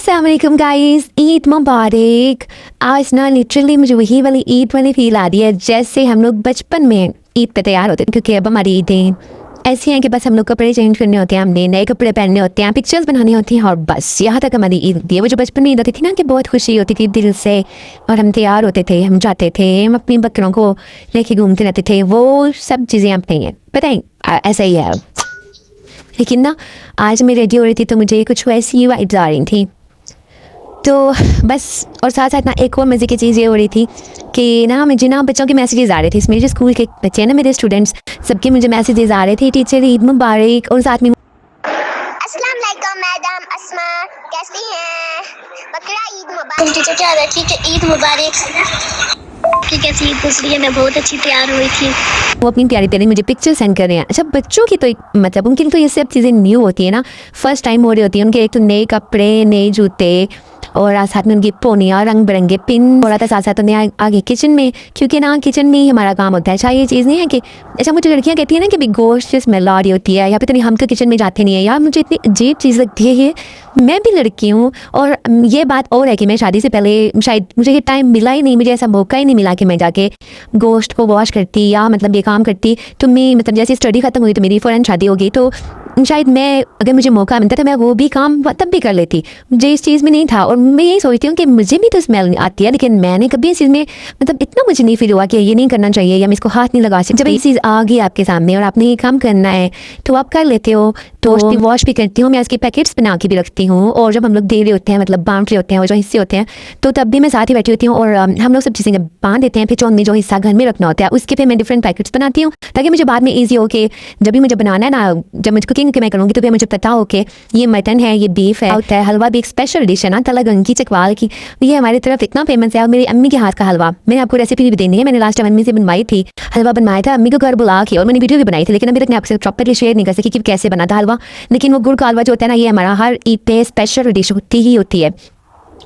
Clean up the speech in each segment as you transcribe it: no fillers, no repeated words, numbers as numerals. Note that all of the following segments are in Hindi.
अस्सलाम वालेकुम गाइस, ईद मुबारक। आज ना लिटरली मुझे वही वाली ईद वाली फील आ रही है जैसे हम लोग बचपन में ईद पे तैयार होते थे, क्योंकि अब हमारी ईदें ऐसी हैं कि बस हम लोग कपड़े चेंज करने होते हैं, हमने नए कपड़े पहनने होते हैं, पिक्चर्स बनानी होती हैं और बस यहाँ तक हमारी ईद होती है। वो जो बचपन में ईद होती थी ना कि बहुत खुशी होती थी दिल से, और हम तैयार होते थे, हम जाते थे, हम अपनी बकरों को लेके घूमते रहते थे। वो सब चीज़ें अब नहीं हैं, पता है ऐसा ही है। लेकिन ना आज मैं रेडी हो रही थी तो मुझे कुछ वैसी वाइब्स आ रही थी, तो बस। और साथ साथ ना एक और मज़े की चीज़ ये हो रही थी कि ना मुझे ना बच्चों के मैसेजेस आ रहे थे। मेरे जो स्कूल के बच्चे हैं ना, मेरे स्टूडेंट्स, सबके मुझे मैसेजेस आ रहे थे, टीचर ईद मुबारक, और साथ में अस्सलाम वालेकुम मैडम अस्मा, कैसी हैं? बकरा ईद मुबारक। टीचर क्या है? ठीक है, ईद मुबारक। कैसी ईद गुजरी है? मैं बहुत अच्छी तैयार हुई थी। वो अपनी प्यारी प्यारी मुझे पिक्चर सेंड कर रहे हैं। अच्छा, बच्चों की तो एक मतलब उनकी तो ये सब चीज़ें न्यू होती है ना, फर्स्ट टाइम हो रही होती है उनके। एक तो नए कपड़े, नए जूते, और साथ में उनकी पोनियाँ, रंग बिरंगे पिन, और साथ साथ उन्हें आगे किचन में, क्योंकि ना किचन में ही हमारा काम होता है। अच्छा, ये चीज़ नहीं है कि अच्छा मुझे लड़कियाँ कहती हैं ना कि गोश्त से स्मेल आ रही होती है, या फिर हम तो किचन में जाते नहीं है। यार मुझे इतनी अजीब चीज़ लगती है ये। मैं भी लड़की हूँ, और ये बात और है कि मैं शादी से पहले शायद मुझे ये टाइम मिला ही नहीं, मुझे ऐसा मौका ही नहीं मिला कि मैं जाके गोश्त को वॉश करती या मतलब ये काम करती। तो मैं मतलब जैसे स्टडी ख़त्म हुई तो मेरी फ़ौरन शादी हो गई, तो शायद मैं अगर मुझे मौका मिलता तो मैं वो भी काम तब भी कर लेती। मुझे इस चीज़ में नहीं था, और मैं यही सोचती हूँ कि मुझे भी तो स्मेल आती है, लेकिन मैंने कभी इस चीज़ में मतलब इतना मुझे नहीं फील हुआ कि ये नहीं करना चाहिए या मैं इसको हाथ नहीं लगा सकती। जब ये चीज़ आ गई आपके सामने और आपने ये काम करना है तो आप कर लेते हो। तो भी वॉश भी करती हूँ मैं, उसके पैकेट्स बना के भी रखती हूँ, और जब हम लोग दे रहे होते हैं मतलब बांट रहे होते हैं, वो जो हिस्से होते हैं, तो तब भी मैं साथ ही बैठी होती हूँ, और हम लोग सब चीज़ें जब बांध देते हैं, फिर चौंद में जो हिस्सा घर में रखना होता है उसके फिर मैं डिफरेंट पैकेट्स बनाती हूँ, ताकि मुझे बाद में ईजी हो कि जब भी मुझे बनाना है ना, जब मुझे कुकिंग मैं करूँगी तो फिर मुझे पता हो कि ये मटन है, ये बीफ है, होता है। हलवा भी एक स्पेशल डिश है ना, तलगंग की चकवाल की, ये हमारी तरफ इतना फेमस है। और मेरी अम्मी के हाथ का हलवा, मैंने आपको रेसिपी भी देनी है, मैंने लास्ट टाइम अम्मी से बनवाई थी, हलवा बनवाया था अम्मी को घर बुला के, और मैंने वीडियो भी बनाई थी, लेकिन अभी तक मैं आपसे प्रॉपरली शेयर नहीं कर सकी कि कैसे बना था हलवा। लेकिन वो गुड़ का हलवा जो होता है ना, ये हमारा हर ईद पे स्पेशल डिश होती ही होती है।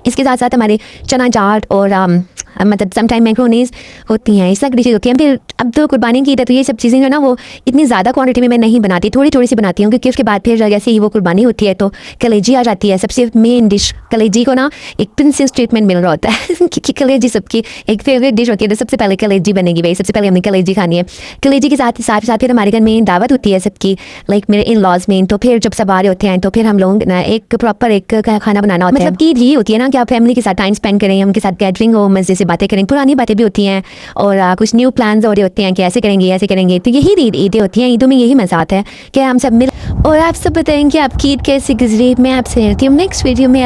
इसके साथ साथ हमारे चना चाट और मतलब समटाइम मैक्रोनीज होती हैं, इस तरह की डिशेज होती हैं। फिर अब तो कुर्बानी की ईद है, तो ये सब चीज़ें जो ना वो इतनी ज़्यादा क्वांटिटी में मैं नहीं बनाती, थोड़ी थोड़ी सी बनाती हूँ, क्योंकि उसके बाद फिर जैसे ही वो कुर्बानी होती है तो कलेजी आ जाती है। सबसे मेन डिश कलेजी को ना एक प्रिंसेस ट्रीटमेंट मिल रहा होता है क्योंकि कलेजी सबकी एक फेवरेट डिश होती है, तो सबसे पहले कलेजी बनेगी भाई, सबसे पहले हमने कलेजी खानी है। कलेजी के साथ साथ फिर हमारे घर में दावत होती है सबकी, लाइक मेरे इन लॉज में, तो फिर जब सब आ रहे होते हैं तो फिर हम लोग ना एक प्रॉपर एक खाना बनाना होता है। मतलब ईद ही होती है ना कि आप फैमिली के साथ टाइम स्पेंड करें, उनके साथ गैदरिंग हो, मजे से बातें करें, पुरानी बातें भी होती हैं, और कुछ न्यू प्लान्स हो रहे होते हैं कि ऐसे करेंगे ऐसे करेंगे। तो यही ईदें होती हैं, ईदों में यही मजा आता है कि हम सब मिल, और आप सब बताएं कि आपकी ईद कैसी गुजरी। मैं आपसे मिलती हूँ नेक्स्ट वीडियो में।